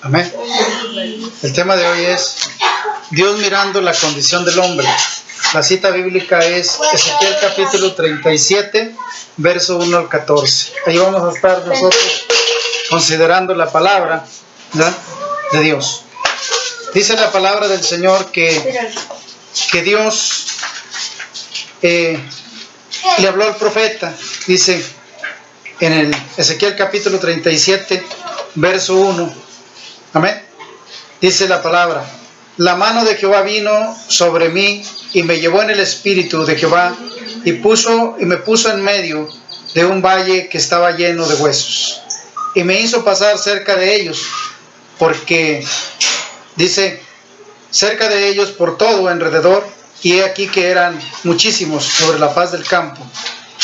Amén. El tema de hoy es Dios mirando la condición del hombre. La cita bíblica es Ezequiel capítulo 37, verso 1 al 14. Ahí vamos a estar nosotros considerando la palabra, ¿verdad?, de Dios. Dice la palabra del Señor que Dios le habló al profeta. Dice en el Ezequiel capítulo 37, verso 1. Amén. Dice la palabra: la mano de Jehová vino sobre mí y me llevó en el espíritu de Jehová y me puso en medio de un valle que estaba lleno de huesos y me hizo pasar cerca de ellos, porque dice cerca de ellos por todo alrededor, y he aquí que eran muchísimos sobre la faz del campo,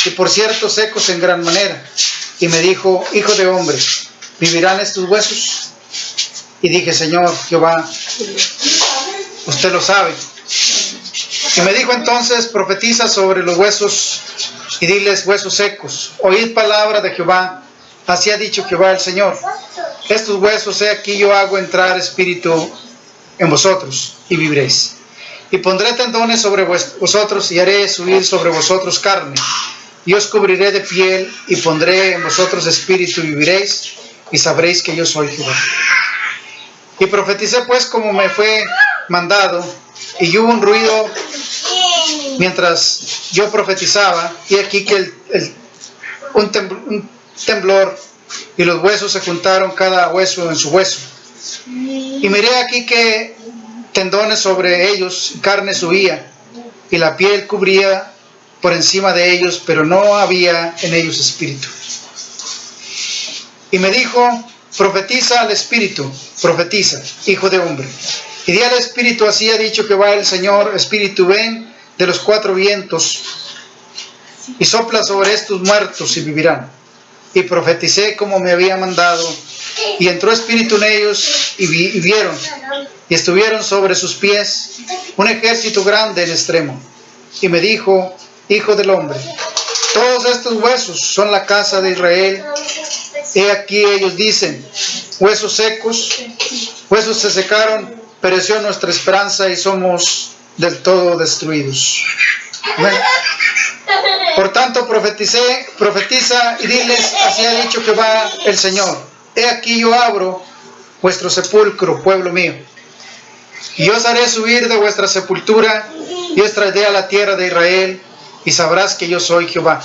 y por cierto secos en gran manera. Y me dijo: hijo de hombre, ¿vivirán estos huesos? Y dije: Señor Jehová, usted lo sabe. Y me dijo entonces: profetiza sobre los huesos y diles: huesos secos, oíd palabra de Jehová. Así ha dicho Jehová el Señor: estos huesos, he aquí yo hago entrar espíritu en vosotros y viviréis. Y pondré tendones sobre vosotros y haré subir sobre vosotros carne. Y os cubriré de piel y pondré en vosotros espíritu y viviréis, y sabréis que yo soy Jehová. Y profeticé pues como me fue mandado, y hubo un ruido mientras yo profetizaba, y aquí que un temblor, y los huesos se juntaron cada hueso en su hueso. Y miré aquí que tendones sobre ellos, carne subía, y la piel cubría por encima de ellos, pero no había en ellos espíritu. Y me dijo: profetiza al espíritu, profetiza, hijo de hombre. Y di al espíritu: así ha dicho Jehová el Señor, espíritu, ven de los cuatro vientos y sopla sobre estos muertos y vivirán. Y profeticé como me había mandado, y entró espíritu en ellos y vieron, y estuvieron sobre sus pies un ejército grande en extremo. Y me dijo: hijo del hombre, todos estos huesos son la casa de Israel. He aquí ellos dicen: huesos secos, huesos se secaron, pereció nuestra esperanza y somos del todo destruidos. Bueno, por tanto profetiza y diles: así ha dicho Jehová el Señor: he aquí yo abro vuestro sepulcro, pueblo mío, y os haré subir de vuestra sepultura y os traeré a la tierra de Israel, y sabrás que yo soy Jehová.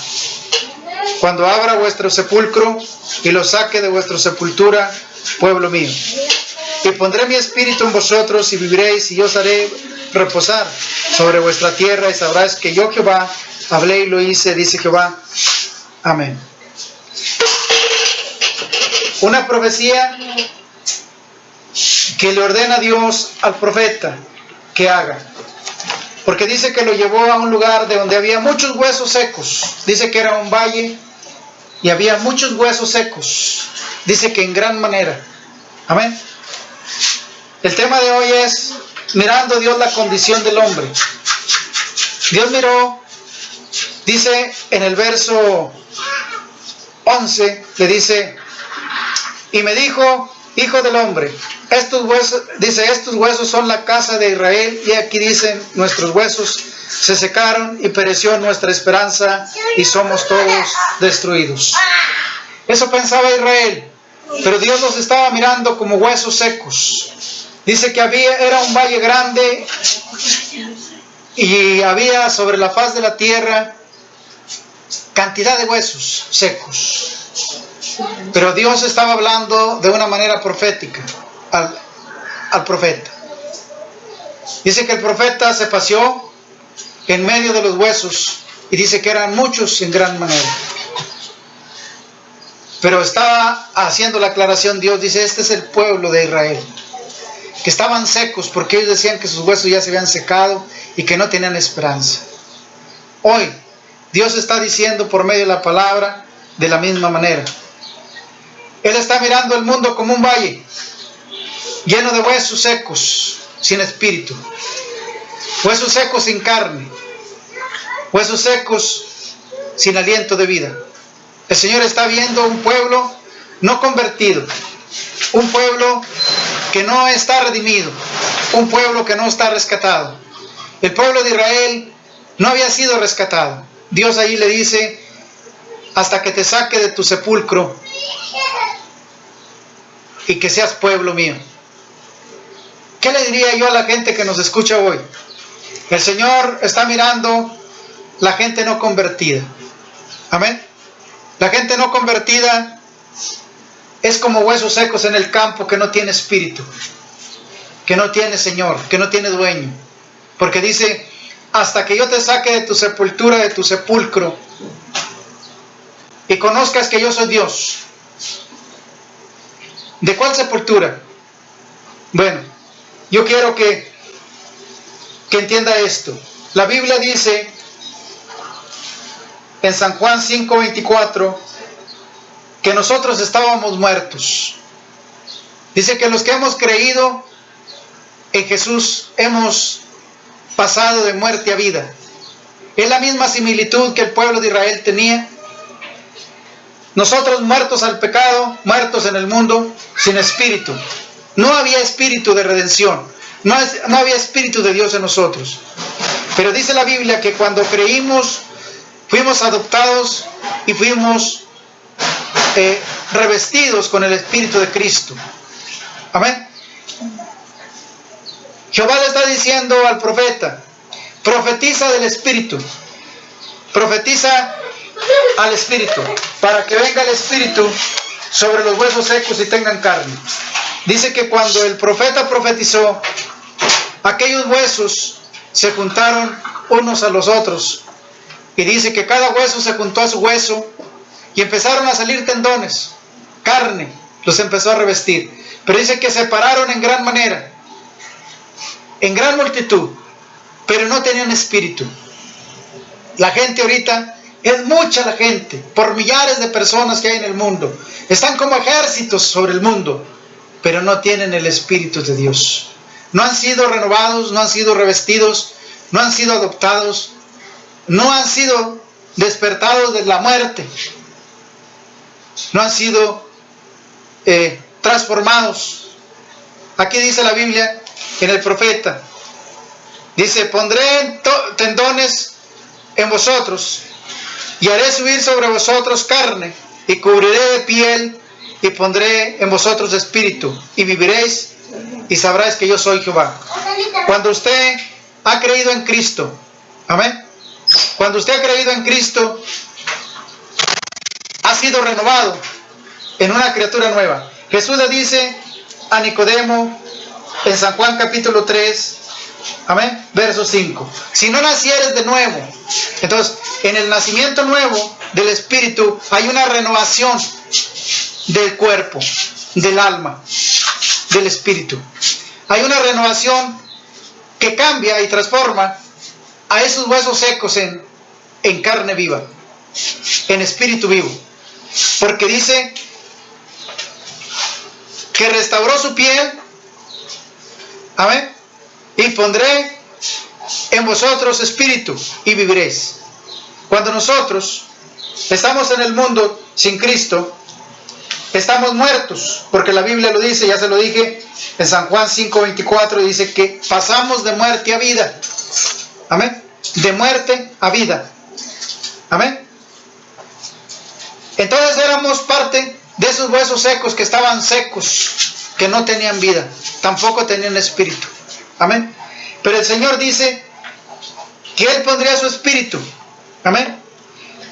Cuando abra vuestro sepulcro y lo saque de vuestra sepultura, pueblo mío, y pondré mi espíritu en vosotros y viviréis, y yo os haré reposar sobre vuestra tierra, y sabrás que yo Jehová hablé y lo hice, dice Jehová. Amén. Una profecía que le ordena Dios al profeta que haga, porque dice que lo llevó a un lugar de donde había muchos huesos secos. Dice que era un valle y había muchos huesos secos. Dice que en gran manera. Amén. El tema de hoy es mirando Dios la condición del hombre. Dios miró, dice en el verso 11, le dice: y me dijo: hijo del hombre, estos huesos son la casa de Israel, y aquí dicen: nuestros huesos se secaron y pereció nuestra esperanza y somos todos destruidos. Eso pensaba Israel, pero Dios los estaba mirando como huesos secos. Dice que era un valle grande y había sobre la faz de la tierra cantidad de huesos secos. Pero Dios estaba hablando de una manera profética al profeta. Dice que el profeta se paseó en medio de los huesos y dice que eran muchos en gran manera. Pero estaba haciendo la aclaración Dios, dice: este es el pueblo de Israel, que estaban secos porque ellos decían que sus huesos ya se habían secado y que no tenían esperanza. Hoy Dios está diciendo por medio de la palabra de la misma manera. Él está mirando el mundo como un valle lleno de huesos secos, sin espíritu, huesos secos sin carne, huesos secos sin aliento de vida. El Señor está viendo un pueblo no convertido, un pueblo que no está redimido, un pueblo que no está rescatado. El pueblo de Israel no había sido rescatado. Dios ahí le dice, hasta que te saque de tu sepulcro y que seas pueblo mío. ¿Qué le diría yo a la gente que nos escucha hoy? El Señor está mirando la gente no convertida. Amén. La gente no convertida es como huesos secos en el campo que no tiene espíritu, que no tiene Señor, que no tiene dueño. Porque dice, hasta que yo te saque de tu sepultura, de tu sepulcro, y conozcas que yo soy Dios. ¿De cuál sepultura? Bueno, yo quiero que entienda esto. La Biblia dice en San Juan 5:24 que nosotros estábamos muertos. Dice que los que hemos creído en Jesús hemos pasado de muerte a vida. Es la misma similitud que el pueblo de Israel tenía. Nosotros muertos al pecado, muertos en el mundo, sin espíritu. No había espíritu de redención, no había espíritu de Dios en nosotros. Pero dice la Biblia que cuando creímos, fuimos adoptados y fuimos revestidos con el Espíritu de Cristo. Amén. Jehová le está diciendo al profeta, profetiza del Espíritu, profetiza al Espíritu, para que venga el Espíritu sobre los huesos secos y tengan carne. Dice que cuando el profeta profetizó, aquellos huesos se juntaron unos a los otros, y dice que cada hueso se juntó a su hueso, y empezaron a salir tendones, carne, los empezó a revestir. Pero dice que se pararon en gran manera, en gran multitud, pero no tenían espíritu. La gente ahorita, es mucha la gente, por millares de personas que hay en el mundo, están como ejércitos sobre el mundo, pero no tienen el Espíritu de Dios. No han sido renovados, no han sido revestidos, no han sido adoptados, no han sido despertados de la muerte, no han sido transformados. Aquí dice la Biblia, en el profeta, dice, pondré tendones en vosotros, y haré subir sobre vosotros carne, y cubriré de piel, y pondré en vosotros espíritu, y viviréis, y sabréis que yo soy Jehová. Cuando usted ha creído en Cristo, amén, cuando usted ha creído en Cristo, ha sido renovado en una criatura nueva. Jesús le dice a Nicodemo en San Juan capítulo 3, amén, verso 5, si no nacieres de nuevo. Entonces, en el nacimiento nuevo del Espíritu hay una renovación del cuerpo, del alma, del Espíritu. Hay una renovación que cambia y transforma a esos huesos secos en carne viva, en espíritu vivo. Porque dice que restauró su piel, amén, y pondré en vosotros espíritu y viviréis. Cuando nosotros estamos en el mundo sin Cristo, estamos muertos, porque la Biblia lo dice, ya se lo dije en San Juan 5:24, dice que pasamos de muerte a vida. Amén. De muerte a vida. Amén. Entonces éramos parte de esos huesos secos que estaban secos, que no tenían vida, tampoco tenían espíritu. Amén. Pero el Señor dice que Él pondría su espíritu. Amén.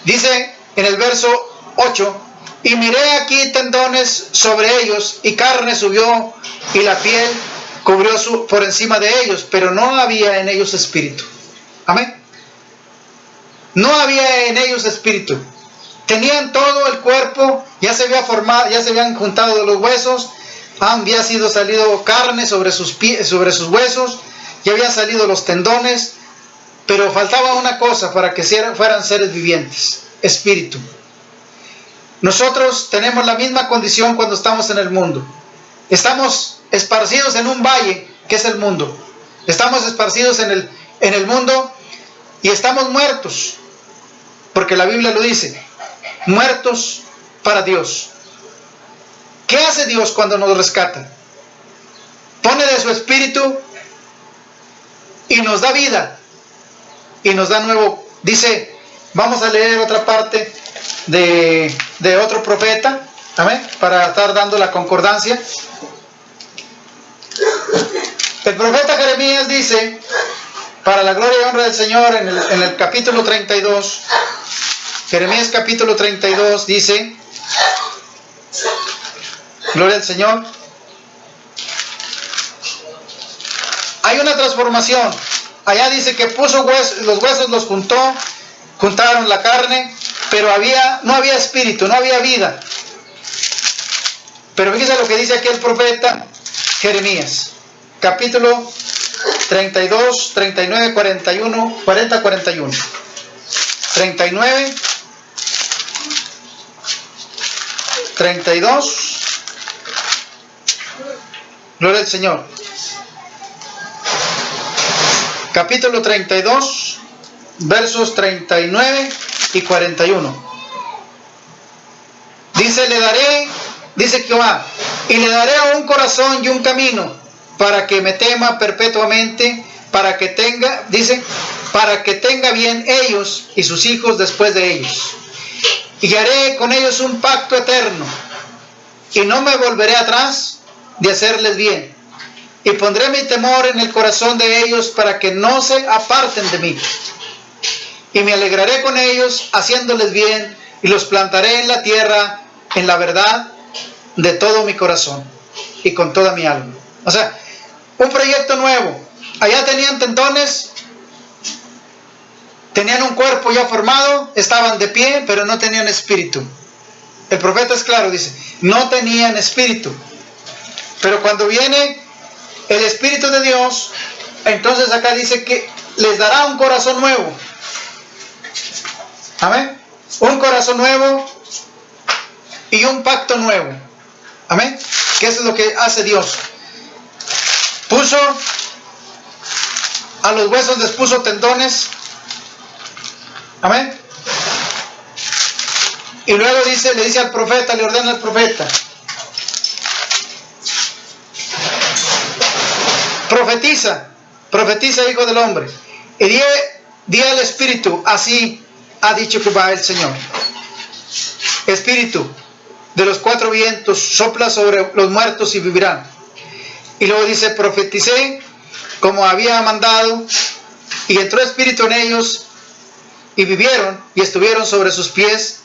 Dice en el verso 8, y miré aquí tendones sobre ellos, y carne subió, y la piel cubrió por encima de ellos, pero no había en ellos espíritu. Amén. No había en ellos espíritu. Tenían todo el cuerpo, ya se había formado, ya se habían juntado los huesos, había sido salido carne sobre sus huesos, ya habían salido los tendones, pero faltaba una cosa para que fueran seres vivientes: espíritu. Nosotros tenemos la misma condición cuando estamos en el mundo. Estamos esparcidos en un valle que es el mundo. Estamos esparcidos en el mundo y estamos muertos, porque la Biblia lo dice, muertos para Dios. ¿Qué hace Dios cuando nos rescata? Pone de su espíritu y nos da vida y nos da nuevo. Dice, vamos a leer otra parte de otro profeta, amén, para estar dando la concordancia. El profeta Jeremías dice, para la gloria y honra del Señor, en el capítulo 32, Jeremías capítulo 32 dice, gloria al Señor, hay una transformación. Allá dice que puso los huesos, los juntó, juntaron la carne, pero no había espíritu, no había vida. Pero fíjese lo que dice aquí el profeta Jeremías, capítulo 32, 39, 41, 40, 41. 39, 32, gloria al Señor. Capítulo 32, versos 39 y 41. Dice Jehová, y le daré un corazón y un camino, para que me tema perpetuamente, para que tenga bien ellos y sus hijos después de ellos. Y haré con ellos un pacto eterno, y no me volveré atrás de hacerles bien. Y pondré mi temor en el corazón de ellos para que no se aparten de mí. Y me alegraré con ellos haciéndoles bien, y los plantaré en la tierra en la verdad de todo mi corazón y con toda mi alma. O sea, un proyecto nuevo. Allá tenían tendones, tenían un cuerpo ya formado, estaban de pie, pero no tenían espíritu. El profeta es claro, dice, no tenían espíritu. Pero cuando viene el Espíritu de Dios, entonces acá dice que les dará un corazón nuevo. Amén. Un corazón nuevo y un pacto nuevo. Amén. Que eso es lo que hace Dios. Puso a los huesos, les puso tendones. Amén. Y luego le dice al profeta, le ordena al profeta, profetiza, hijo del hombre, y di al espíritu, así ha dicho Jehová el Señor. Espíritu de los cuatro vientos, sopla sobre los muertos y vivirán. Y luego dice, profeticé como había mandado, y entró espíritu en ellos, y vivieron, y estuvieron sobre sus pies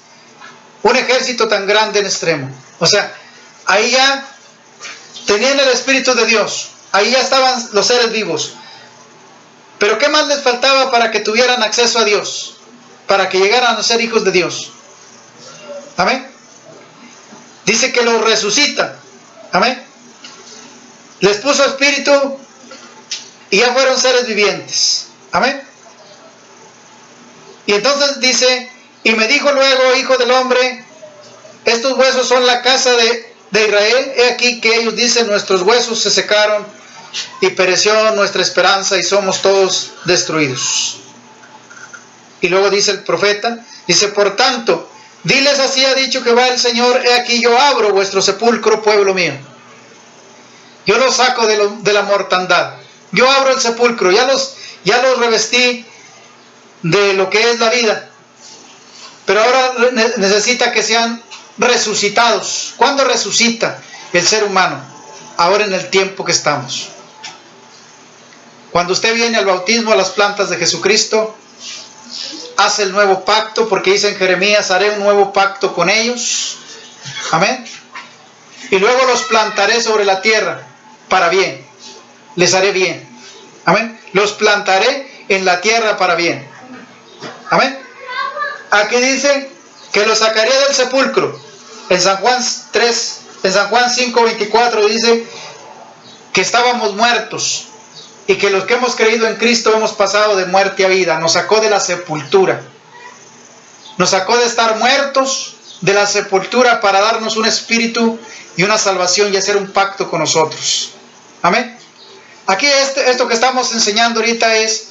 un ejército tan grande en extremo. O sea, ahí ya tenían el Espíritu de Dios, ahí ya estaban los seres vivos. Pero ¿qué más les faltaba para que tuvieran acceso a Dios? Para que llegaran a ser hijos de Dios. Amén. Dice que los resucita. Amén. Les puso espíritu y ya fueron seres vivientes. Amén. Y entonces dice, y me dijo luego, hijo del hombre, estos huesos son la casa de Israel. He aquí que ellos dicen, nuestros huesos se secaron y pereció nuestra esperanza y somos todos destruidos. Y luego dice el profeta, dice, por tanto, diles así ha dicho que va el Señor, he aquí yo abro vuestro sepulcro, pueblo mío. Yo los saco de la mortandad. Yo abro el sepulcro, ya los revestí de lo que es la vida. Pero ahora necesita que sean resucitados. ¿Cuándo resucita el ser humano? Ahora en el tiempo que estamos. Cuando usted viene al bautismo a las plantas de Jesucristo, hace el nuevo pacto, porque dice en Jeremías, haré un nuevo pacto con ellos. Amén. Y luego los plantaré sobre la tierra para bien. Les haré bien. Amén. Los plantaré en la tierra para bien. Amén. Aquí dice que los sacaré del sepulcro. En San Juan 5:24 dice que estábamos muertos y que los que hemos creído en Cristo hemos pasado de muerte a vida. Nos sacó de la sepultura. Nos sacó de estar muertos de la sepultura para darnos un espíritu y una salvación y hacer un pacto con nosotros. Amén. Aquí esto que estamos enseñando ahorita es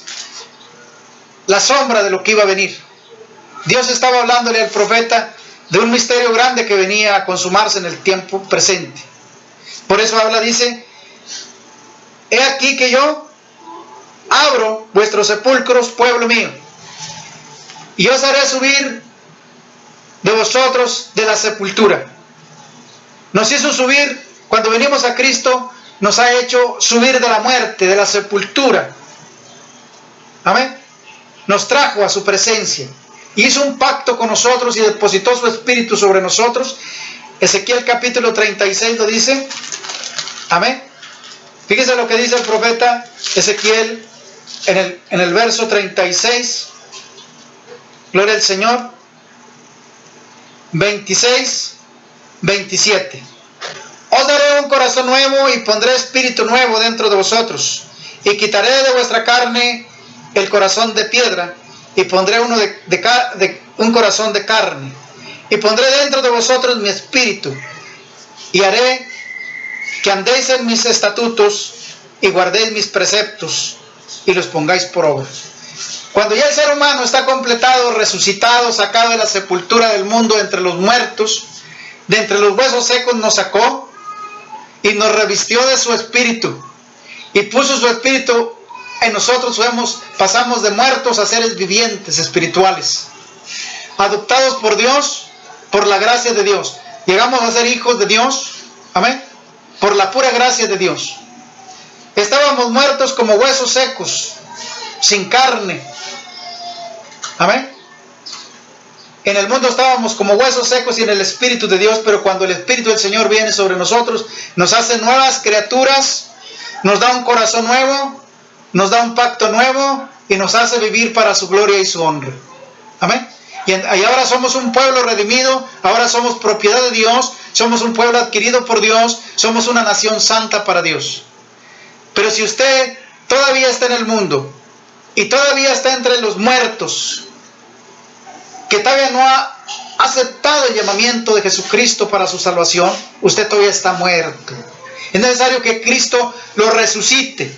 la sombra de lo que iba a venir. Dios estaba hablándole al profeta de un misterio grande que venía a consumarse en el tiempo presente. Por eso habla, dice, he aquí que yo abro vuestros sepulcros, pueblo mío, y os haré subir de vosotros de la sepultura. Nos hizo subir, cuando venimos a Cristo, nos ha hecho subir de la muerte, de la sepultura. Amén. Nos trajo a su presencia. Hizo un pacto con nosotros y depositó su espíritu sobre nosotros. Ezequiel capítulo 36 lo dice. Amén. Fíjese lo que dice el profeta Ezequiel en el verso 36. Gloria al Señor. 26, 27. Os daré un corazón nuevo y pondré espíritu nuevo dentro de vosotros. Y quitaré de vuestra carne el corazón de piedra y pondré un corazón de carne. Y pondré dentro de vosotros mi espíritu. Y haré que andéis en mis estatutos y guardéis mis preceptos y los pongáis por obra. Cuando ya el ser humano está completado, resucitado, sacado de la sepultura del mundo entre los muertos, de entre los huesos secos nos sacó y nos revistió de su espíritu y puso su espíritu en nosotros, pasamos de muertos a seres vivientes espirituales, adoptados por Dios, por la gracia de Dios. Llegamos a ser hijos de Dios, amén, por la pura gracia de Dios. Estábamos muertos como huesos secos, sin carne, amén. En el mundo estábamos como huesos secos y en el Espíritu de Dios, pero cuando el Espíritu del Señor viene sobre nosotros, nos hace nuevas criaturas, nos da un corazón nuevo, nos da un pacto nuevo y nos hace vivir para su gloria y su honra. Amén. Y ahora somos un pueblo redimido, ahora somos propiedad de Dios, somos un pueblo adquirido por Dios, somos una nación santa para Dios. Pero si usted todavía está en el mundo y todavía está entre los muertos, que todavía no ha aceptado el llamamiento de Jesucristo para su salvación, usted todavía está muerto. Es necesario que Cristo lo resucite,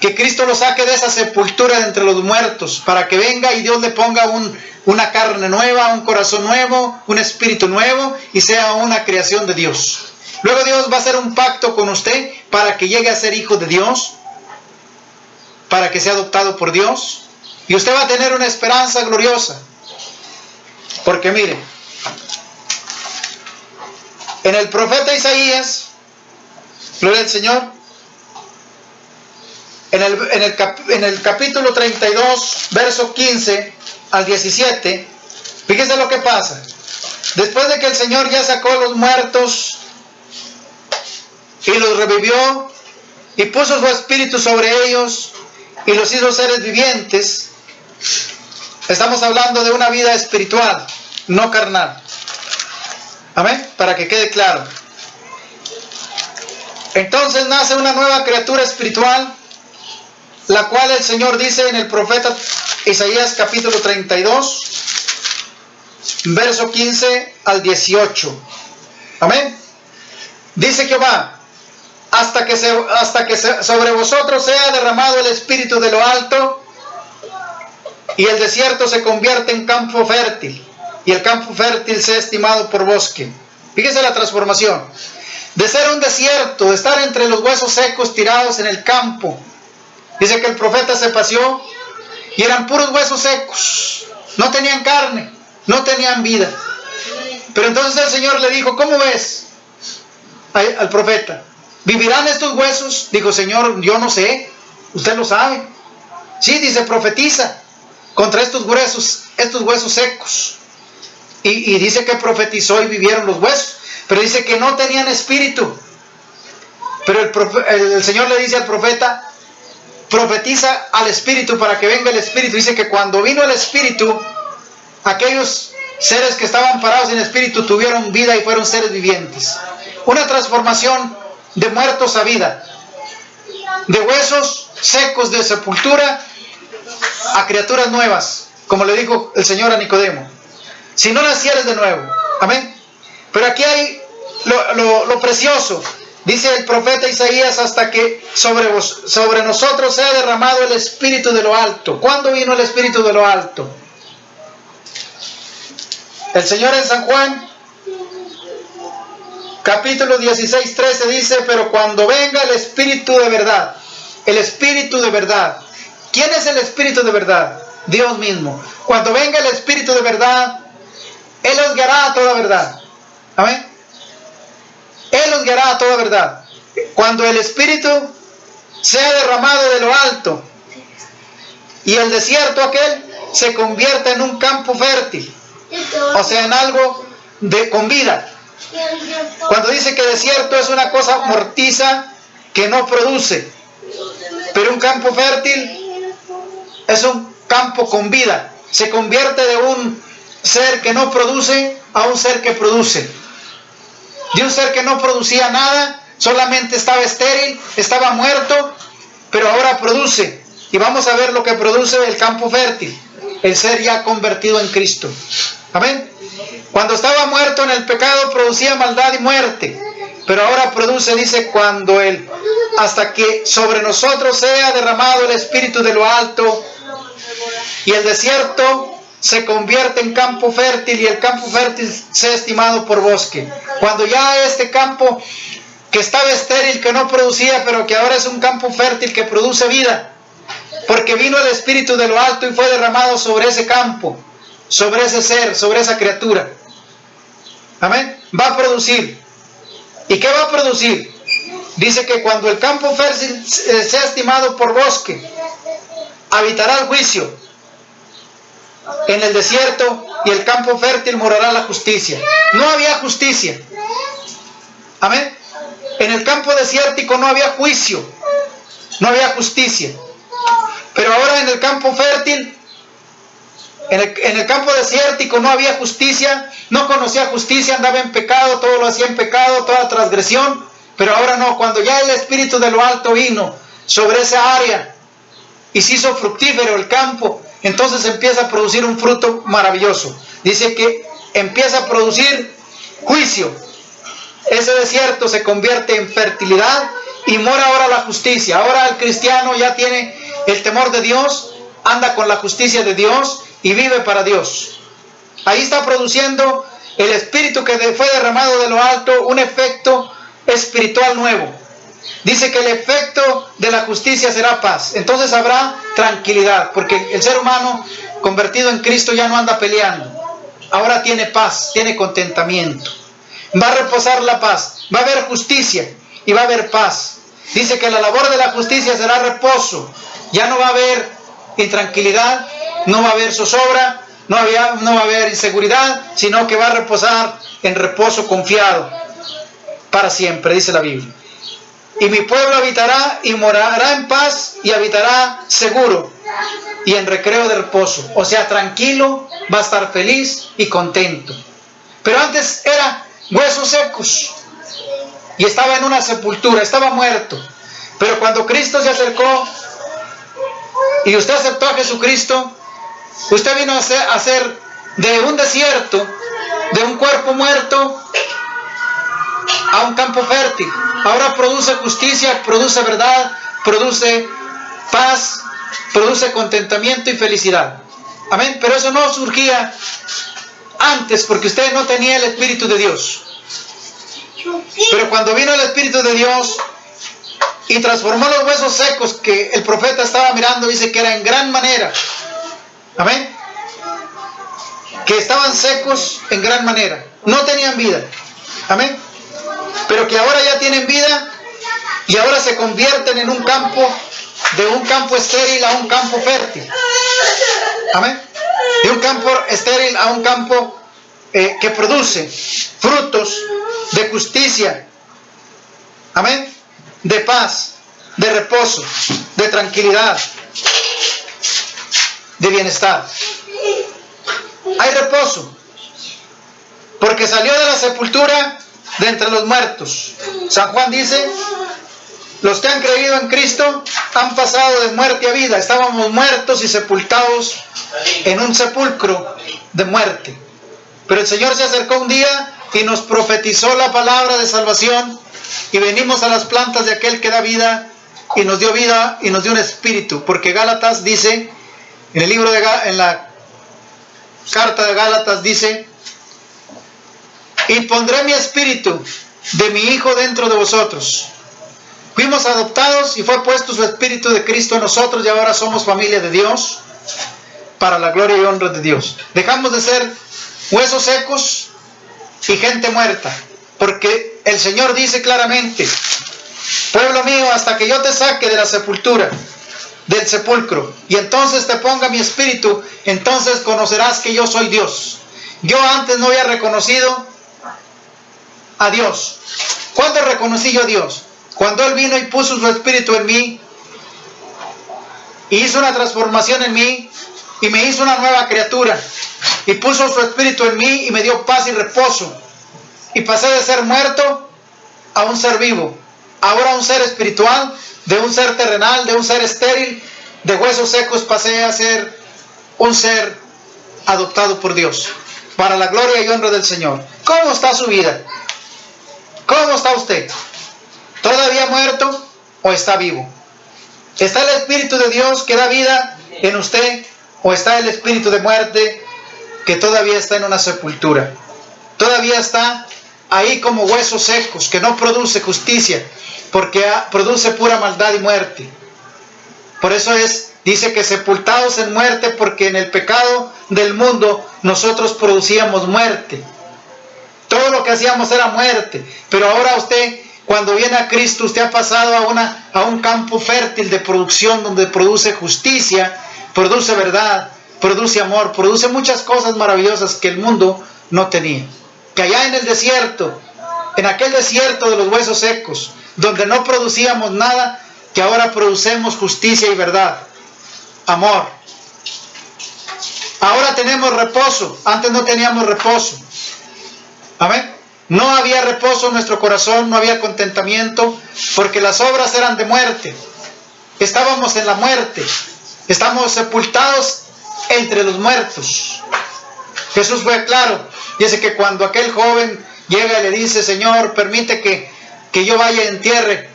que Cristo lo saque de esa sepultura de entre los muertos, para que venga y Dios le ponga una carne nueva, un corazón nuevo, un espíritu nuevo, y sea una creación de Dios. Luego Dios va a hacer un pacto con usted para que llegue a ser hijo de Dios, para que sea adoptado por Dios, y usted va a tener una esperanza gloriosa. Porque mire, en el profeta Isaías, gloria al Señor, en el capítulo 32, verso 15 al 17, fíjese lo que pasa. Después de que el Señor ya sacó a los muertos y los revivió y puso su espíritu sobre ellos y los hizo seres vivientes, estamos hablando de una vida espiritual, no carnal. Amén, para que quede claro. Entonces nace una nueva criatura espiritual, la cual el Señor dice en el profeta Isaías capítulo 32, verso 15 al 18. Amén. Dice Jehová: hasta que sobre vosotros sea derramado el espíritu de lo alto, y el desierto se convierte en campo fértil, y el campo fértil sea estimado por bosque. Fíjese la transformación. De ser un desierto, de estar entre los huesos secos tirados en el campo. Dice que el profeta se paseó y eran puros huesos secos. No tenían carne, no tenían vida. Pero entonces el Señor le dijo: ¿cómo ves? Al profeta: ¿vivirán estos huesos? Dijo: Señor, yo no sé, usted lo sabe. Sí, dice, profetiza contra estos huesos secos. Y dice que profetizó y vivieron los huesos. Pero dice que no tenían espíritu. Pero el Señor le dice al profeta: profetiza al espíritu para que venga el espíritu. Dice que cuando vino el espíritu, aquellos seres que estaban parados en espíritu tuvieron vida y fueron seres vivientes. Una transformación de muertos a vida, de huesos secos de sepultura a criaturas nuevas, como le dijo el Señor a Nicodemo: si no nacieres de nuevo. Amén. Pero aquí hay lo precioso. Dice el profeta Isaías: hasta que sobre nosotros sea derramado el espíritu de lo alto. ¿Cuándo vino el espíritu de lo alto? El Señor en San Juan, capítulo 16, 13 dice, pero cuando venga el Espíritu de verdad, el Espíritu de verdad. ¿Quién es el Espíritu de verdad? Dios mismo. Cuando venga el Espíritu de verdad, Él os guiará a toda verdad. Amén. Él os guiará a toda verdad. Cuando el Espíritu sea derramado de lo alto y el desierto aquel se convierta en un campo fértil, o sea, en algo con vida. Cuando dice que desierto es una cosa mortiza que no produce, pero un campo fértil es un campo con vida. Se convierte de un ser que no produce a un ser que produce. De un ser que no producía nada, solamente estaba estéril, estaba muerto, pero ahora produce. Y vamos a ver lo que produce el campo fértil, el ser ya convertido en Cristo. Amén. Cuando estaba muerto en el pecado producía maldad y muerte, pero ahora produce, dice, cuando Él, hasta que sobre nosotros sea derramado el Espíritu de lo alto y el desierto se convierte en campo fértil y el campo fértil sea estimado por bosque. Cuando ya este campo que estaba estéril, que no producía, pero que ahora es un campo fértil que produce vida, porque vino el Espíritu de lo alto y fue derramado sobre ese campo, sobre ese ser, sobre esa criatura. Amén. Va a producir. ¿Y qué va a producir? Dice que cuando el campo fértil sea estimado por bosque, habitará el juicio en el desierto y el campo fértil morará la justicia. No había justicia. Amén. En el campo desértico no había juicio, no había justicia. Pero ahora en el campo fértil, en el campo desértico no había justicia, no conocía justicia, andaba en pecado, todo lo hacía en pecado, toda transgresión. Pero ahora no, cuando ya el Espíritu de lo alto vino sobre esa área y se hizo fructífero el campo, entonces empieza a producir un fruto maravilloso. Dice que empieza a producir juicio. Ese desierto se convierte en fertilidad y mora ahora la justicia. Ahora el cristiano ya tiene el temor de Dios, anda con la justicia de Dios y vive para Dios. Ahí está produciendo el Espíritu que fue derramado de lo alto, un efecto espiritual nuevo. Dice que el efecto de la justicia será paz. Entonces habrá tranquilidad, porque el ser humano convertido en Cristo ya no anda peleando. Ahora tiene paz, tiene contentamiento. Va a reposar la paz, va a haber justicia y va a haber paz. Dice que la labor de la justicia será reposo. Ya no va a haber intranquilidad, no va a haber zozobra, no va a haber inseguridad, sino que va a reposar en reposo confiado para siempre, dice la Biblia. Y mi pueblo habitará y morará en paz y habitará seguro y en recreo de reposo. O sea, tranquilo, va a estar feliz y contento. Pero antes era huesos secos y estaba en una sepultura, estaba muerto. Pero cuando Cristo se acercó y usted aceptó a Jesucristo, usted vino a ser de un desierto, de un cuerpo muerto, a un campo fértil. Ahora produce justicia, produce verdad, produce paz, produce contentamiento y felicidad. Amén. Pero eso no surgía antes, porque usted no tenía el Espíritu de Dios. Pero cuando vino el Espíritu de Dios y transformó los huesos secos que el profeta estaba mirando, dice que era en gran manera. Amén. Que estaban secos en gran manera. No tenían vida. Amén. Pero que ahora ya tienen vida y ahora se convierten en un campo, de un campo estéril a un campo fértil. Amén. De un campo estéril a un campo que produce frutos de justicia. Amén. De paz, de reposo, de tranquilidad, de bienestar. Hay reposo, porque salió de la sepultura de entre los muertos. San Juan dice, los que han creído en Cristo han pasado de muerte a vida. Estábamos muertos y sepultados en un sepulcro de muerte. Pero el Señor se acercó un día y nos profetizó la palabra de salvación y venimos a las plantas de aquel que da vida y nos dio vida y nos dio un espíritu. Porque Gálatas dice, en la carta de Gálatas dice y pondré mi espíritu de mi Hijo dentro de vosotros. Fuimos adoptados y fue puesto su espíritu de Cristo en nosotros y ahora somos familia de Dios para la gloria y honra de Dios. Dejamos de ser huesos secos y gente muerta, porque el Señor dice claramente: pueblo mío, hasta que yo te saque de la sepultura, del sepulcro, y entonces te ponga mi espíritu, entonces conocerás que yo soy Dios. Yo antes no había reconocido a Dios. ¿Cuándo reconocí yo a Dios? Cuando Él vino y puso su espíritu en mí, y hizo una transformación en mí, y me hizo una nueva criatura, y puso su espíritu en mí, y me dio paz y reposo, y pasé de ser muerto a un ser vivo, ahora un ser espiritual, de un ser terrenal, de un ser estéril, de huesos secos pasé a ser un ser adoptado por Dios, para la gloria y honra del Señor. ¿Cómo está su vida? ¿Cómo está usted? ¿Todavía muerto o está vivo? ¿Está el Espíritu de Dios que da vida en usted o está el espíritu de muerte que todavía está en una sepultura? Todavía está ahí como huesos secos, que no produce justicia, porque produce pura maldad y muerte. Por eso dice que sepultados en muerte, porque en el pecado del mundo nosotros producíamos muerte. Todo lo que hacíamos era muerte, pero ahora usted, cuando viene a Cristo, usted ha pasado a un campo fértil de producción donde produce justicia, produce verdad, produce amor, produce muchas cosas maravillosas que el mundo no tenía. Que allá en el desierto, en aquel desierto de los huesos secos, donde no producíamos nada, que ahora producemos justicia y verdad, amor. Ahora tenemos reposo, antes no teníamos reposo. Amén. No había reposo en nuestro corazón, no había contentamiento, porque las obras eran de muerte. Estábamos en la muerte, estamos sepultados entre los muertos. Jesús fue claro, dice que cuando aquel joven llega y le dice: Señor, permite que yo vaya y entierre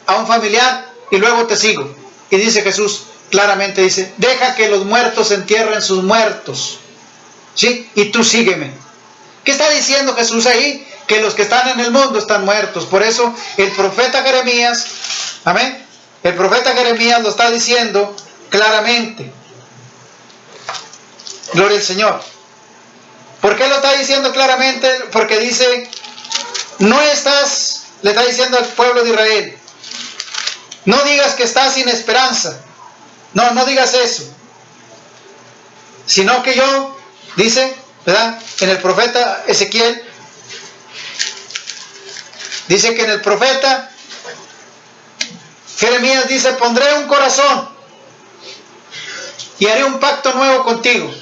a un familiar y luego te sigo. Y dice Jesús claramente, dice: deja que los muertos entierren sus muertos, ¿sí? Y tú sígueme. ¿Qué está diciendo Jesús ahí? Que los que están en el mundo están muertos. Por eso el profeta Jeremías, amén, el profeta Jeremías lo está diciendo claramente. Gloria al Señor. ¿Por qué lo está diciendo claramente? Porque dice: no estás, le está diciendo al pueblo de Israel, no digas que estás sin esperanza. No digas eso. Sino que yo, dice, ¿verdad? En el profeta Ezequiel, dice que en el profeta Jeremías dice: pondré un corazón y haré un pacto nuevo contigo.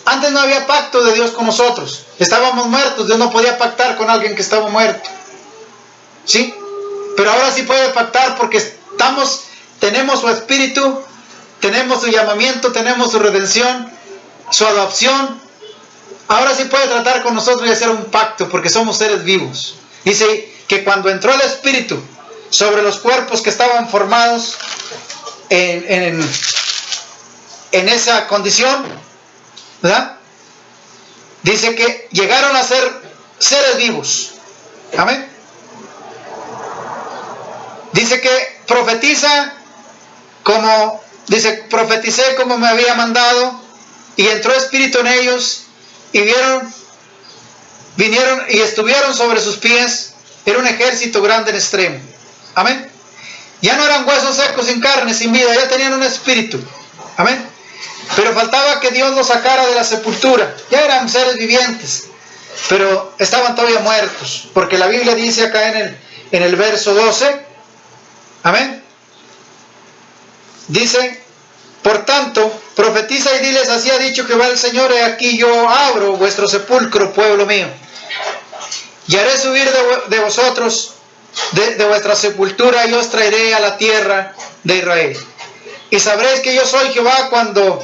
Antes no había pacto de Dios con nosotros. Estábamos muertos. Dios no podía pactar con alguien que estaba muerto. ¿Sí? Pero ahora sí puede pactar, porque tenemos su espíritu, tenemos su llamamiento, tenemos su redención, su adopción. Ahora sí puede tratar con nosotros y hacer un pacto, porque somos seres vivos. Dice que cuando entró el espíritu sobre los cuerpos que estaban formados en esa condición, ¿verdad? Dice que llegaron a ser seres vivos. Amén. Dice que profeticé como me había mandado, y entró espíritu en ellos, y vinieron y estuvieron sobre sus pies. Era un ejército grande en extremo. Amén. Ya no eran huesos secos sin carne, sin vida, ya tenían un espíritu. Amén. Pero faltaba que Dios los sacara de la sepultura. Ya eran seres vivientes, pero estaban todavía muertos, porque la Biblia dice acá en el verso 12, amén, dice: por tanto, profetiza y diles: así ha dicho Jehová el Señor, he aquí yo abro vuestro sepulcro, pueblo mío, y haré subir de vosotros de vuestra sepultura, y os traeré a la tierra de Israel. Y sabréis que yo soy Jehová cuando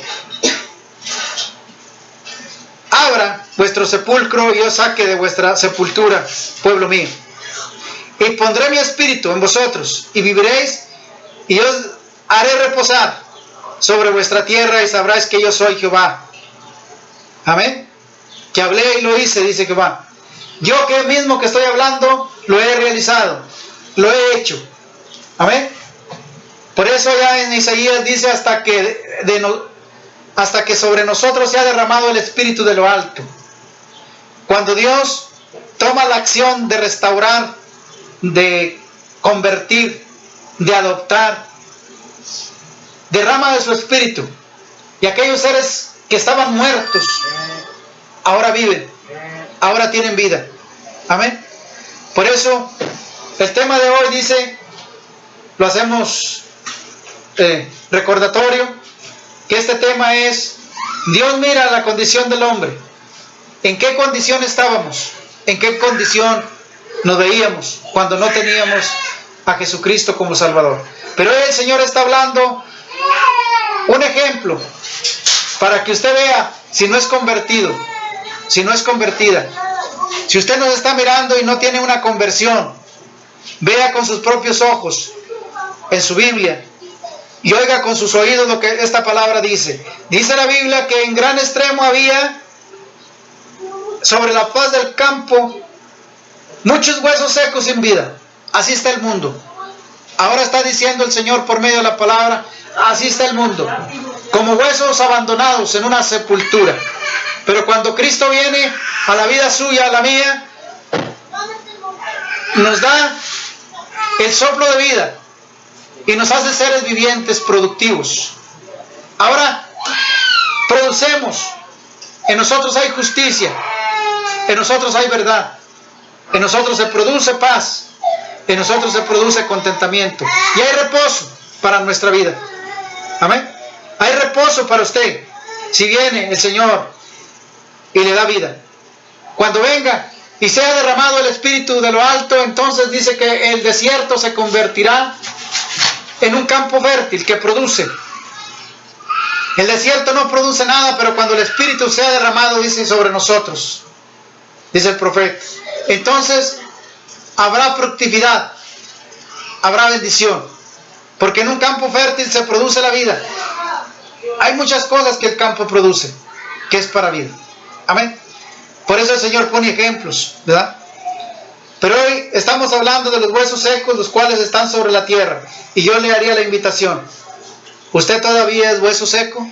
abra vuestro sepulcro y os saque de vuestra sepultura, pueblo mío. Y pondré mi espíritu en vosotros, y viviréis, y os haré reposar sobre vuestra tierra, y sabréis que yo soy Jehová. Amén. que hablé y lo hice, dice Jehová. Yo que mismo que estoy hablando, lo he realizado, lo he hecho. Amén. Por eso ya en Isaías dice hasta que sobre nosotros se ha derramado el Espíritu de lo alto. Cuando Dios toma la acción de restaurar, de convertir, de adoptar, derrama de su Espíritu. Y aquellos seres que estaban muertos, ahora viven, ahora tienen vida. Amén. Por eso, el tema de hoy dice, lo hacemos recordatorio, que este tema es, Dios mira la condición del hombre. ¿En qué condición estábamos? ¿En qué condición nos veíamos cuando no teníamos a Jesucristo como Salvador? Pero hoy el Señor está hablando un ejemplo para que usted vea si no es convertido, si no es convertida. Si usted nos está mirando y no tiene una conversión, vea con sus propios ojos en su Biblia y oiga con sus oídos lo que esta palabra dice. Dice la Biblia que en gran extremo había sobre la faz del campo muchos huesos secos sin vida. Así está el mundo. Ahora está diciendo el Señor por medio de la palabra, así está el mundo, como huesos abandonados en una sepultura. Pero cuando Cristo viene a la vida suya, a la mía, nos da el soplo de vida y nos hace seres vivientes, productivos. Ahora producemos. En nosotros hay justicia, en nosotros hay verdad, en nosotros se produce paz, en nosotros se produce contentamiento y hay reposo para nuestra vida. Amén. Hay reposo para usted si viene el Señor y le da vida. Cuando venga y sea derramado el Espíritu de lo alto, entonces dice que el desierto se convertirá en un campo fértil que produce. El desierto no produce nada, pero cuando el Espíritu sea derramado, dice, sobre nosotros, dice el profeta, entonces habrá fructividad, habrá bendición, porque en un campo fértil se produce la vida. Hay muchas cosas que el campo produce, que es para vida. Amén. Por eso el Señor pone ejemplos, ¿verdad? Pero hoy estamos hablando de los huesos secos, los cuales están sobre la tierra. Y yo le haría la invitación. ¿Usted todavía es hueso seco?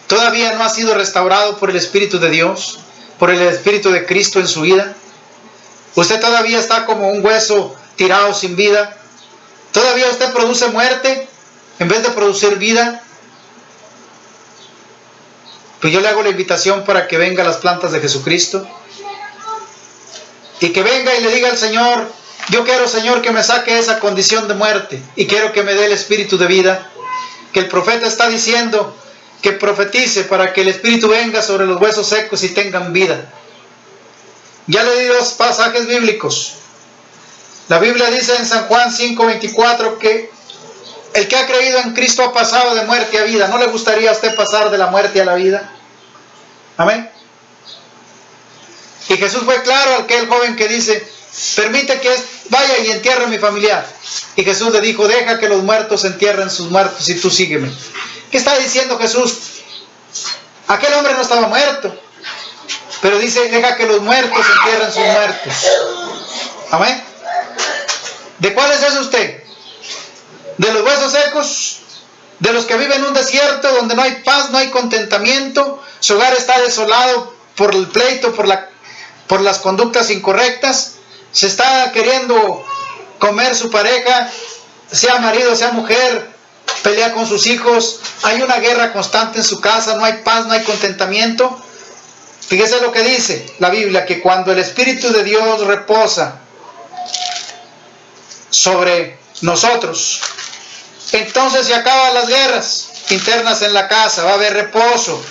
¿Todavía no ha sido restaurado por el Espíritu de Dios? ¿Por el Espíritu de Cristo en su vida? ¿Usted todavía está como un hueso tirado sin vida? ¿Todavía usted produce muerte en vez de producir vida? Pues yo le hago la invitación para que venga a las plantas de Jesucristo y que venga y le diga al Señor, yo quiero, Señor, que me saque esa condición de muerte y quiero que me dé el espíritu de vida, que el profeta está diciendo que profetice para que el Espíritu venga sobre los huesos secos y tengan vida. Ya le di dos pasajes bíblicos. La Biblia dice en San Juan 5:24 que el que ha creído en Cristo ha pasado de muerte a vida. ¿No le gustaría a usted pasar de la muerte a la vida? Amén. Y Jesús fue claro a aquel joven que dice, permite que vaya y entierre a mi familiar. Y Jesús le dijo, deja que los muertos entierren sus muertos y tú sígueme. ¿Qué está diciendo Jesús? Aquel hombre no estaba muerto, pero dice, deja que los muertos entierren sus muertos. Amén. ¿De cuál es eso usted? ¿De los huesos secos? ¿De los que viven en un desierto donde no hay paz, no hay contentamiento? Su hogar está desolado por el pleito, por las conductas incorrectas. Se está queriendo comer su pareja, sea marido, sea mujer, pelea con sus hijos. Hay una guerra constante en su casa, no hay paz, no hay contentamiento. Fíjese lo que dice la Biblia, que cuando el Espíritu de Dios reposa sobre nosotros, entonces se acaban las guerras internas en la casa, va a haber reposo,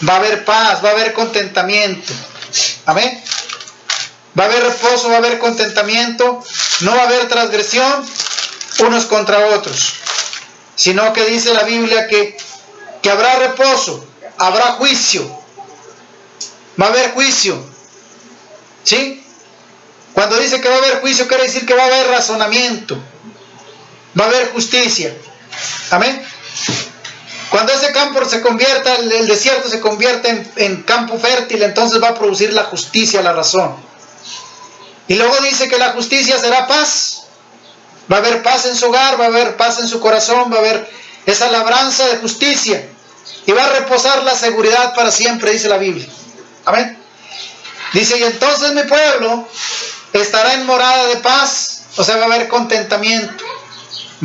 va a haber paz, va a haber contentamiento. Amén. Va a haber reposo, va a haber contentamiento, no va a haber transgresión unos contra otros, sino que dice la Biblia que habrá reposo, habrá juicio, va a haber juicio. ¿Sí? Cuando dice que va a haber juicio, quiere decir que va a haber razonamiento, va a haber justicia. Amén. Cuando ese campo se convierta, el desierto se convierte en campo fértil, entonces va a producir la justicia, la razón. Y luego dice que la justicia será paz. Va a haber paz en su hogar, va a haber paz en su corazón, va a haber esa labranza de justicia. Y va a reposar la seguridad para siempre, dice la Biblia. Amén. Dice, y entonces mi pueblo estará en morada de paz. O sea, va a haber contentamiento,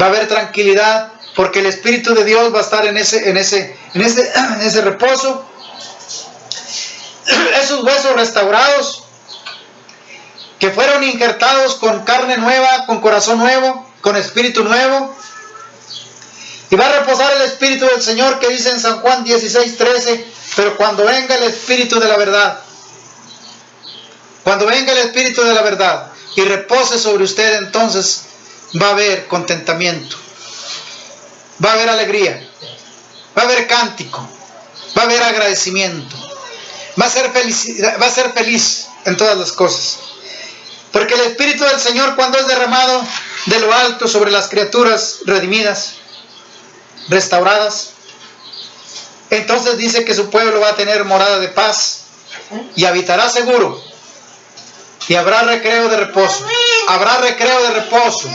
va a haber tranquilidad, porque el Espíritu de Dios va a estar en ese reposo. Esos huesos restaurados, que fueron injertados con carne nueva, con corazón nuevo, con espíritu nuevo. Y va a reposar el Espíritu del Señor, que dice en San Juan 16:13, pero cuando venga el Espíritu de la verdad, cuando venga el Espíritu de la verdad y repose sobre usted, entonces va a haber contentamiento, va a haber alegría, va a haber cántico, va a haber agradecimiento, va a ser feliz en todas las cosas. Porque el Espíritu del Señor, cuando es derramado de lo alto sobre las criaturas redimidas, restauradas, entonces dice que su pueblo va a tener morada de paz y habitará seguro, y habrá recreo de reposo. Habrá recreo de reposo.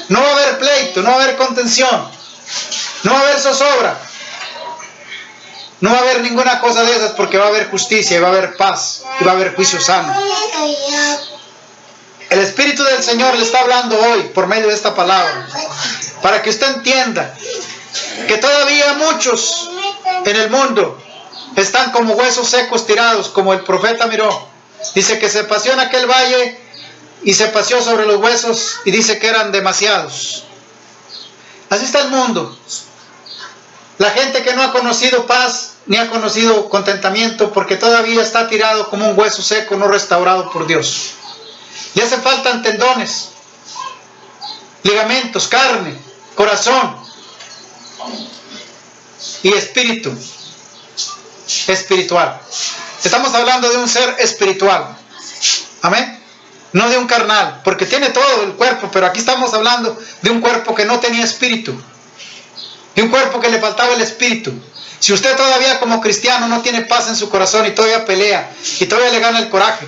No va a haber pleito, no va a haber contención, no va a haber zozobra, no va a haber ninguna cosa de esas, porque va a haber justicia y va a haber paz y va a haber juicio sano. El Espíritu del Señor le está hablando hoy por medio de esta palabra, para que usted entienda que todavía muchos en el mundo están como huesos secos tirados, como el profeta miró. Dice que se paseó en aquel valle y se paseó sobre los huesos y dice que eran demasiados. Así está el mundo. La gente que no ha conocido paz ni ha conocido contentamiento, porque todavía está tirado como un hueso seco, no restaurado por Dios. Le hacen falta tendones, ligamentos, carne, corazón y espíritu espiritual. Estamos hablando de un ser espiritual. Amén. No de un carnal, porque tiene todo el cuerpo, pero aquí estamos hablando de un cuerpo que no tenía espíritu, de un cuerpo que le faltaba el espíritu. Si usted todavía como cristiano no tiene paz en su corazón y todavía pelea y todavía le gana el coraje,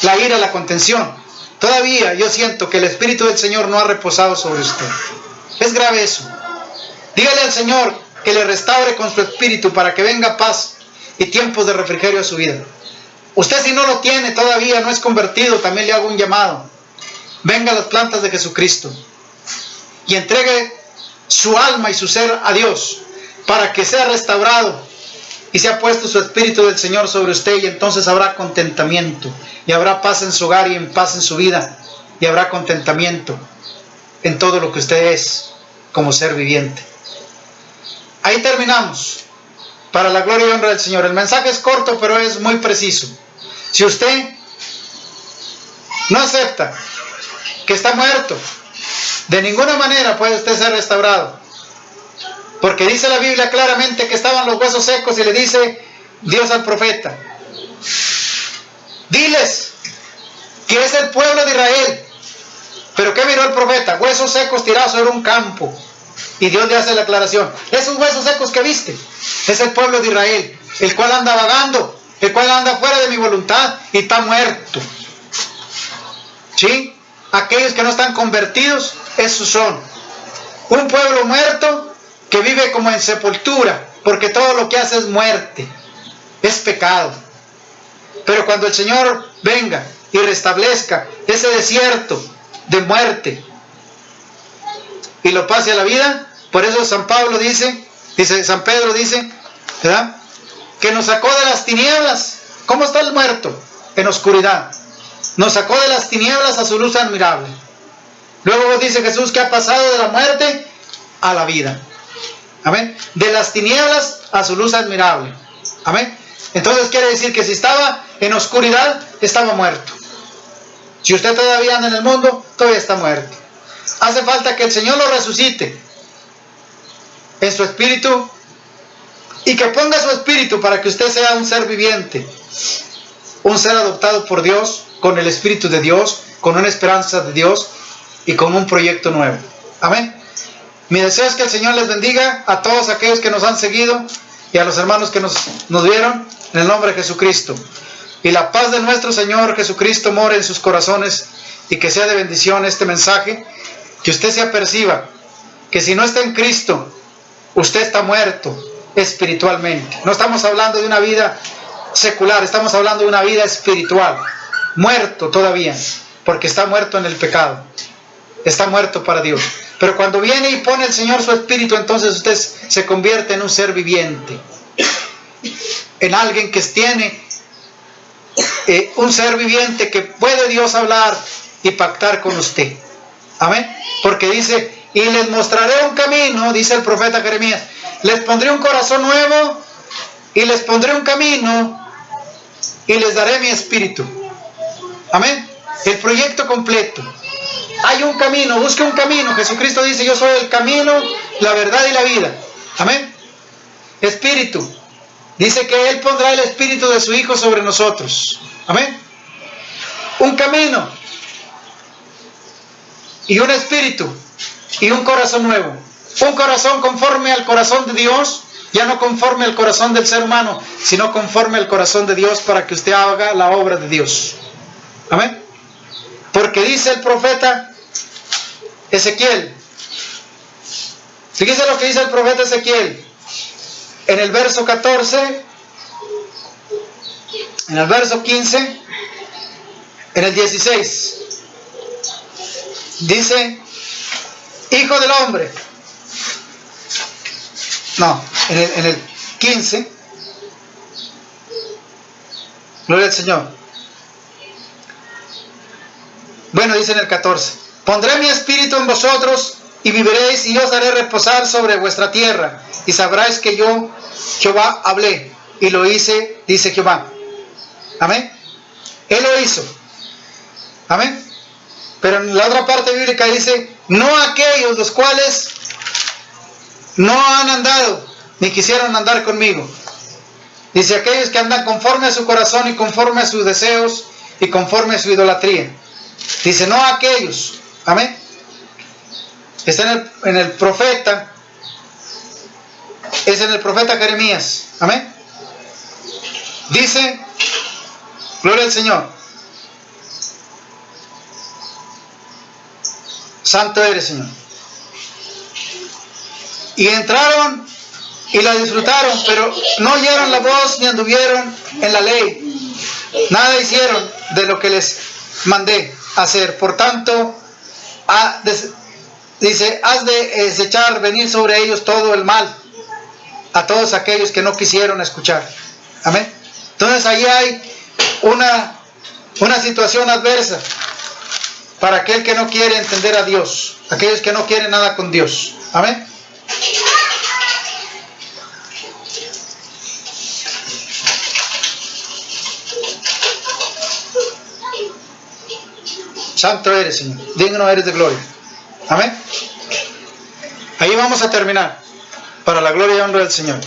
la ira, la contención, todavía yo siento que el Espíritu del Señor no ha reposado sobre usted. Es grave eso. Dígale al Señor que le restaure con su espíritu para que venga paz y tiempos de refrigerio a su vida. Usted, si no lo tiene todavía, no es convertido, también le hago un llamado. Venga a las plantas de Jesucristo y entregue su alma y su ser a Dios para que sea restaurado y sea puesto su Espíritu del Señor sobre usted, y entonces habrá contentamiento y habrá paz en su hogar y en paz en su vida, y habrá contentamiento en todo lo que usted es como ser viviente. Ahí terminamos. Para la gloria y honra del Señor. El mensaje es corto, pero es muy preciso. Si usted no acepta que está muerto, de ninguna manera puede usted ser restaurado. Porque dice la Biblia claramente que estaban los huesos secos, y le dice Dios al profeta: diles que es el pueblo de Israel. Pero ¿qué miró el profeta? Huesos secos tirados sobre un campo. Y Dios le hace la aclaración: esos huesos secos que viste es el pueblo de Israel, el cual anda vagando, el cual anda fuera de mi voluntad y está muerto. ¿Sí? Aquellos que no están convertidos, esos son un pueblo muerto que vive como en sepultura, porque todo lo que hace es muerte, es pecado. Pero cuando el Señor venga y restablezca ese desierto de muerte y lo pase a la vida, por eso San Pedro dice, ¿verdad?, que nos sacó de las tinieblas. ¿Cómo está el muerto? En oscuridad. Nos sacó de las tinieblas a su luz admirable. Luego dice Jesús que ha pasado de la muerte a la vida. Amén. De las tinieblas a su luz admirable. Amén. Entonces quiere decir que si estaba en oscuridad, estaba muerto. Si usted todavía anda en el mundo, todavía está muerto. Hace falta que el Señor lo resucite en su espíritu, y que ponga su espíritu para que usted sea un ser viviente, un ser adoptado por Dios, con el Espíritu de Dios, con una esperanza de Dios y con un proyecto nuevo. Amén. Mi deseo es que el Señor les bendiga a todos aquellos que nos han seguido y a los hermanos que nos vieron, en el nombre de Jesucristo. Y la paz de nuestro Señor Jesucristo more en sus corazones y que sea de bendición este mensaje, que usted se aperciba que si no está en Cristo, usted está muerto espiritualmente. No estamos hablando de una vida secular, estamos hablando de una vida espiritual. Muerto todavía, porque está muerto en el pecado. Está muerto para Dios. Pero cuando viene y pone el Señor su espíritu, entonces usted se convierte en un ser viviente. En alguien que tiene un ser viviente que puede Dios hablar y pactar con usted. Amén. Porque dice, y les mostraré un camino, dice el profeta Jeremías. Les pondré un corazón nuevo y les pondré un camino y les daré mi espíritu. Amén. El proyecto completo. Hay un camino, busque un camino. Jesucristo dice, yo soy el camino, la verdad y la vida. Amén. Espíritu. Dice que Él pondrá el espíritu de su Hijo sobre nosotros. Amén. Un camino. Y un espíritu. Y un corazón nuevo. Un corazón conforme al corazón de Dios. Ya no conforme al corazón del ser humano, sino conforme al corazón de Dios para que usted haga la obra de Dios. Amén. Porque dice el profeta Ezequiel. Fíjese lo que dice el profeta Ezequiel. En el verso 14, en el verso 15, en el 16. Dice, Hijo del hombre. No, en el 15. Gloria al Señor. Bueno, dice en el 14. Pondré mi espíritu en vosotros y viviréis y os haré reposar sobre vuestra tierra. Y sabráis que yo, Jehová, hablé y lo hice, dice Jehová. Amén. Él lo hizo. Amén. Pero en la otra parte bíblica dice, no aquellos los cuales no han andado, ni quisieron andar conmigo. Dice aquellos que andan conforme a su corazón y conforme a sus deseos y conforme a su idolatría. Dice, no aquellos. Amén. Está en el profeta. Es en el profeta Jeremías. Amén. Dice, gloria al Señor. Santo eres, Señor. Y entraron y la disfrutaron, pero no oyeron la voz ni anduvieron en la ley. Nada hicieron de lo que les mandé hacer. Por tanto, dice, has de desechar, venir sobre ellos todo el mal, a todos aquellos que no quisieron escuchar. Amén. Entonces ahí hay una situación adversa para aquel que no quiere entender a Dios, aquellos que no quieren nada con Dios. Amén. Santo eres, Señor. Digno eres de gloria. Amén. Ahí vamos a terminar. Para la gloria y honra del Señor.